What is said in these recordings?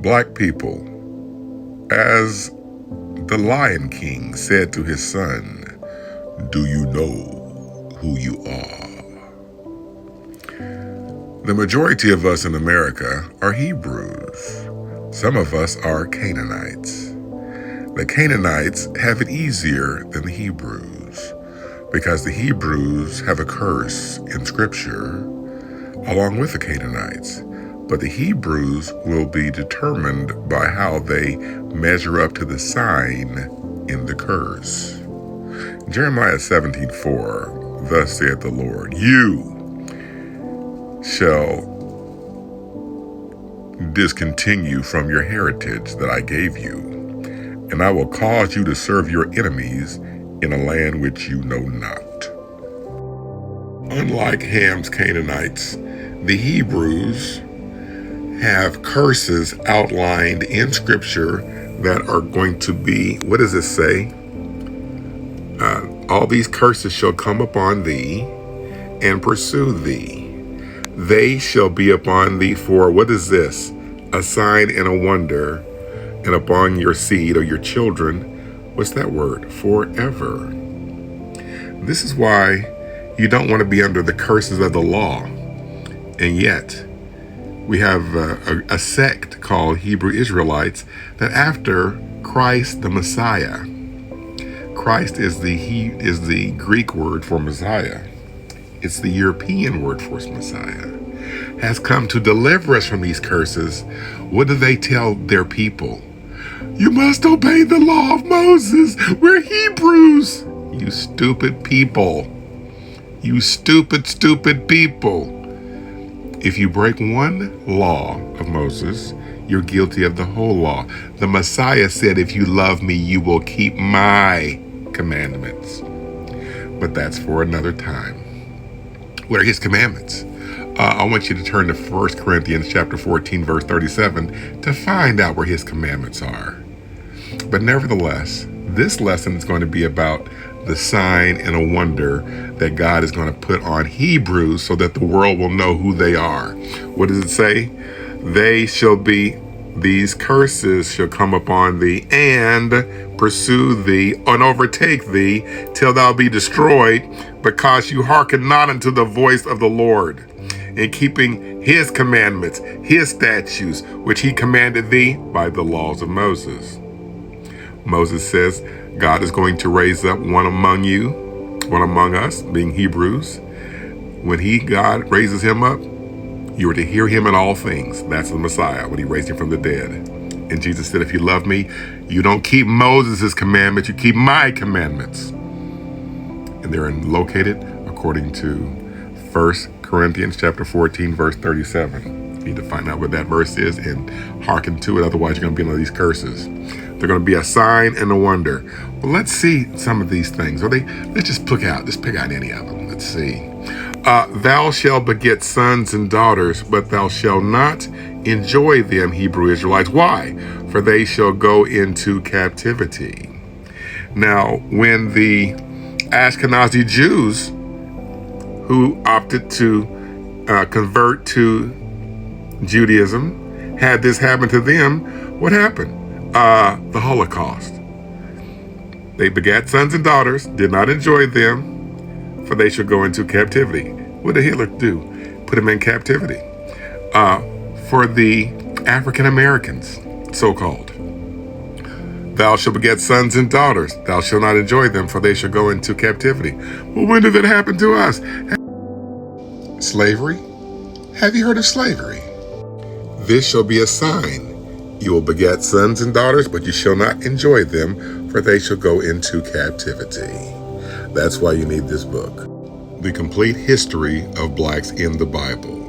Black people, as the Lion King said to his son, do you know who you are? The majority of us in America are Hebrews. Some of us are Canaanites. The Canaanites have it easier than the Hebrews because the Hebrews have a curse in Scripture along with the Canaanites. But the Hebrews will be determined by how they measure up to the sign in the curse. Jeremiah 17:4, thus saith the Lord, you shall discontinue from your heritage that I gave you, and I will cause you to serve your enemies in a land which you know not. Unlike Ham's Canaanites, the Hebrews have curses outlined in Scripture that are going to be, what does it say? All these curses shall come upon thee and pursue thee. They shall be upon thee for, what is this? A sign and a wonder, and upon your seed or your children, what's that word? Forever. This is why you don't want to be under the curses of the law. And yet, we have a sect called Hebrew Israelites that after Christ the Messiah, Christ is the Greek word for Messiah. It's the European word for Messiah, has come to deliver us from these curses. What do they tell their people? You must obey the law of Moses. We're Hebrews. You stupid people. You stupid people. If you break one law of Moses, you're guilty of the whole law. The Messiah said, if you love me, you will keep my commandments. But that's for another time. What are his commandments? I want you to turn to 1 Corinthians chapter 14, verse 37 to find out where his commandments are. But nevertheless, this lesson is going to be about the sign and a wonder that God is going to put on Hebrews so that the world will know who they are. What does it say? These curses shall come upon thee and pursue thee and overtake thee till thou be destroyed, because you hearken not unto the voice of the Lord, in keeping his commandments, his statutes, which he commanded thee by the laws of Moses. Moses says God is going to raise up one among you, one among us, being Hebrews. When God raises him up, you are to hear him in all things. That's the Messiah, when he raised him from the dead. And Jesus said, if you love me, you don't keep Moses' commandments, you keep my commandments. And they're located according to 1 Corinthians chapter 14, verse 37. You need to find out what that verse is and hearken to it. Otherwise, you're going to be under these curses. They're going to be a sign and a wonder. Well, let's see some of these things. Let's just pick out any of them. Let's see. Thou shalt beget sons and daughters, but thou shalt not enjoy them, Hebrew Israelites. Why? For they shall go into captivity. Now, when the Ashkenazi Jews who opted to convert to Judaism had this happen to them, what happened? The Holocaust. They begat sons and daughters, did not enjoy them, for they shall go into captivity. What did Hitler do? Put them in captivity. For the African Americans, so-called, thou shalt beget sons and daughters, thou shalt not enjoy them, for they shall go into captivity. Well, when did that happen to us? Slavery? Have you heard of slavery? This shall be a sign. You will beget sons and daughters, but you shall not enjoy them, for they shall go into captivity. That's why you need this book. The complete history of blacks in the Bible.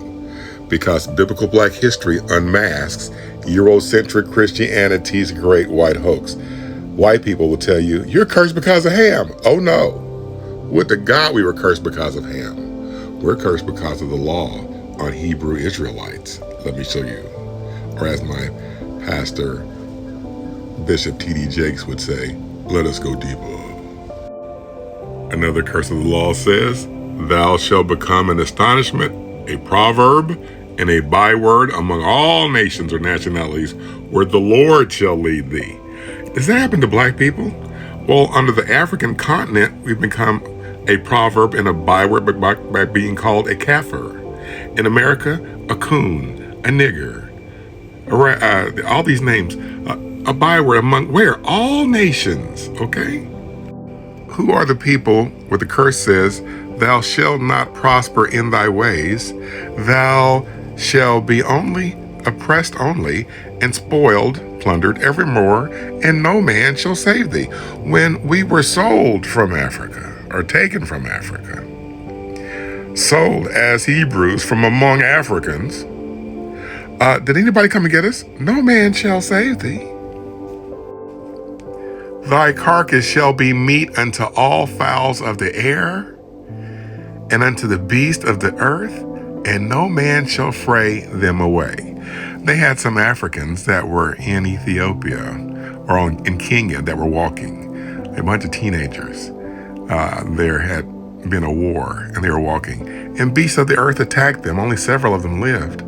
Because biblical black history unmasks Eurocentric Christianity's great white hoax. White people will tell you, you're cursed because of Ham. Oh no. Would to God we were cursed because of Ham. We're cursed because of the law on Hebrew Israelites. Let me show you. Or as my pastor, Bishop T.D. Jakes would say, let us go deeper. Another curse of the law says, thou shalt become an astonishment, a proverb, and a byword among all nations or nationalities where the Lord shall lead thee. Does that happen to black people? Well, under the African continent, we've become a proverb and a byword by being called a kafir. In America, a coon, a nigger, all these names, a byword among where? All nations, okay? Who are the people where the curse says, thou shalt not prosper in thy ways, thou shalt be only oppressed only, and spoiled, plundered evermore, and no man shall save thee. When we were sold from Africa, or taken from Africa, sold as Hebrews from among Africans, did anybody come and get us? No man shall save thee. Thy carcass shall be meat unto all fowls of the air, and unto the beast of the earth, and no man shall fray them away. They had some Africans that were in Ethiopia or in Kenya that were walking. A bunch of teenagers. There had been a war, and they were walking. And beasts of the earth attacked them. Only several of them lived.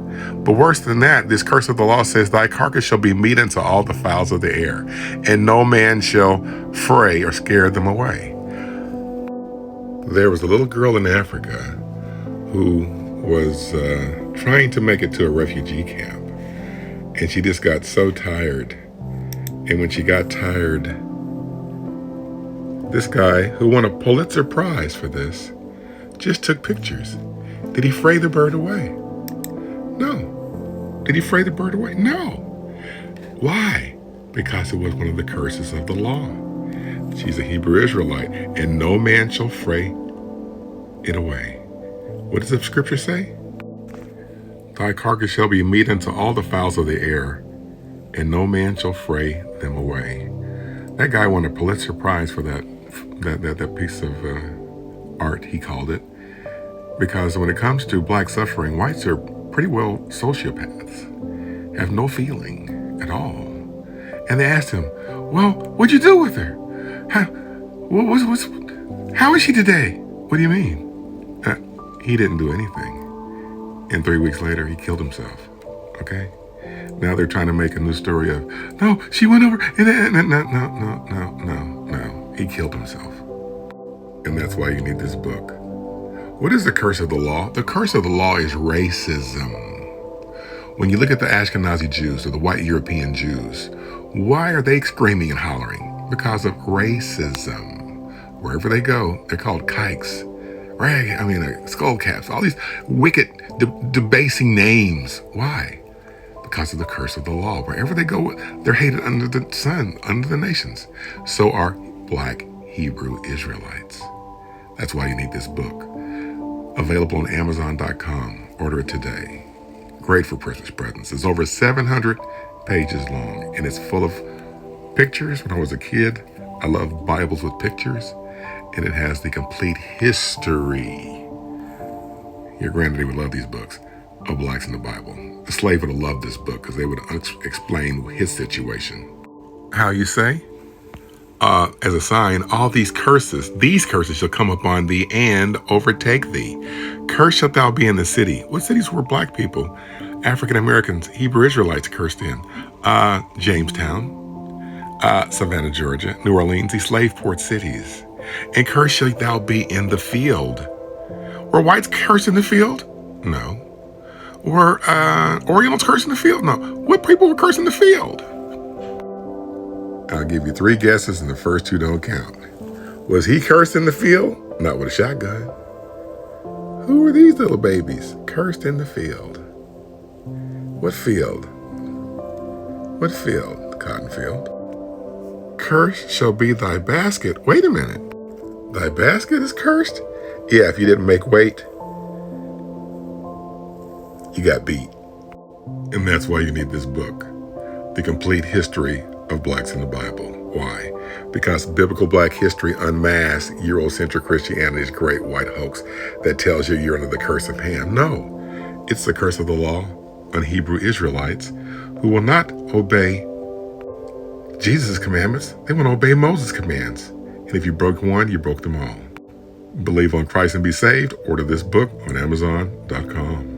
But worse than that, this curse of the law says, thy carcass shall be meat unto all the fowls of the air, and no man shall fray or scare them away. There was a little girl in Africa who was trying to make it to a refugee camp. And she just got so tired. And when she got tired, this guy who won a Pulitzer Prize for this just took pictures. Did he fray the bird away? No. Did he fray the bird away? No. Why? Because it was one of the curses of the law. She's a Hebrew Israelite, and no man shall fray it away. What does the scripture say? Thy carcass shall be meat unto all the fowls of the air, and no man shall fray them away. That guy won a Pulitzer Prize for that piece of art, he called it, because when it comes to black suffering, whites are pretty well sociopaths, have no feeling at all. And they asked him, well, what'd you do with her? How is she today? What do you mean? He didn't do anything. And 3 weeks later, he killed himself. Okay? Now they're trying to make a new story of, no, she went over, and no. He killed himself. And that's why you need this book. What is the curse of the law? The curse of the law is racism. When you look at the Ashkenazi Jews or the white European Jews, why are they screaming and hollering? Because of racism. Wherever they go, they're called kikes, skull caps, all these wicked, debasing names. Why? Because of the curse of the law. Wherever they go, they're hated under the sun, under the nations. So are black Hebrew Israelites. That's why you need this book. Available on Amazon.com. Order it today. Great for Christmas presents. It's over 700 pages long, and it's full of pictures. When I was a kid, I loved Bibles with pictures, and it has the complete history. Your granddaddy would love these books of blacks in the Bible. The slave would have loved this book because they would explain his situation. How you say? As a sign, all these curses shall come upon thee and overtake thee. Cursed shalt thou be in the city. What cities were black people, African Americans, Hebrew Israelites cursed in? Jamestown, Savannah, Georgia, New Orleans, these slave port cities. And cursed shalt thou be in the field. Were whites cursed in the field? No. Were Orientals cursed in the field? No. What people were cursed in the field? I'll give you 3 guesses, and the first 2 don't count. Was he cursed in the field? Not with a shotgun. Who are these little babies cursed in the field? What field? What field? The cotton field. Cursed shall be thy basket. Wait a minute. Thy basket is cursed? Yeah, if you didn't make weight, you got beat. And that's why you need this book, The Complete History of Blacks in the Bible. Why? Because biblical black history unmasks Eurocentric Christianity's great white hoax that tells you you're under the curse of Ham. No, it's the curse of the law on Hebrew Israelites who will not obey Jesus' commandments. They want to obey Moses' commands. And if you broke one, you broke them all. Believe on Christ and be saved. Order this book on Amazon.com.